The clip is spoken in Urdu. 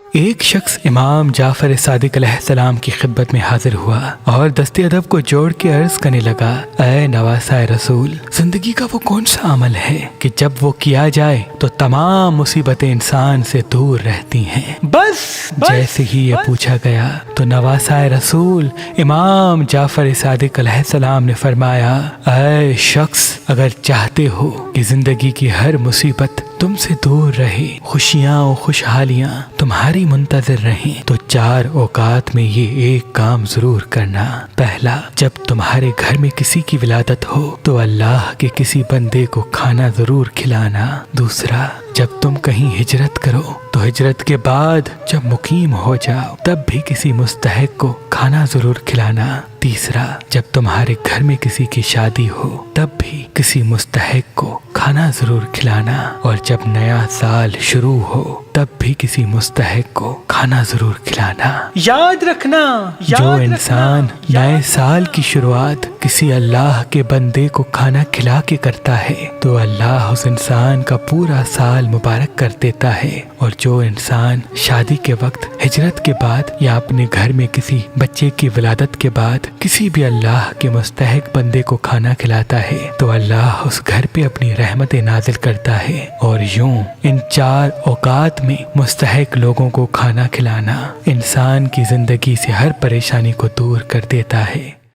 ایک شخص امام جعفر صادق علیہ السلام کی خدمت میں حاضر ہوا اور دست ادب کو جوڑ کے عرض کرنے لگا، اے نواسۂ رسول، زندگی کا وہ کون سا عمل ہے کہ جب وہ کیا جائے تو تمام مصیبتیں انسان سے دور رہتی ہیں؟ بس جیسے ہی یہ پوچھا گیا تو نواسۂ رسول امام جعفر صادق علیہ السلام نے فرمایا، اے شخص، اگر چاہتے ہو کہ زندگی کی ہر مصیبت تم سے دور رہے، خوشیاں و خوشحالیاں تمہاری منتظر رہیں، تو 4 اوقات میں یہ ایک کام ضرور کرنا۔ پہلا، جب تمہارے گھر میں کسی کی ولادت ہو تو اللہ کے کسی بندے کو کھانا ضرور کھلانا۔ دوسرا، جب تم کہیں ہجرت کرو تو ہجرت کے بعد جب مقیم ہو جاؤ تب بھی کسی مستحق کو کھانا ضرور کھلانا۔ تیسرا، جب تمہارے گھر میں کسی کی شادی ہو تب بھی کسی مستحق کو کھانا ضرور کھلانا، اور جب نیا سال شروع ہو تب بھی کسی مستحق کو کھانا ضرور کھلانا۔ یاد رکھنا، جو انسان نئے سال کی شروعات کسی اللہ کے بندے کو کھانا کھلا کے کرتا ہے تو اللہ اس انسان کا پورا سال مبارک کر دیتا ہے، اور جو انسان شادی کے وقت، ہجرت کے بعد یا اپنے گھر میں کسی بچے کی ولادت کے بعد کسی بھی اللہ کے مستحق بندے کو کھانا کھلاتا ہے تو اللہ اس گھر پہ اپنی رحمت نازل کرتا ہے، اور یوں ان 4 اوقات میں مستحق لوگوں کو کھانا کھلانا انسان کی زندگی سے ہر پریشانی کو دور کر دیتا ہے۔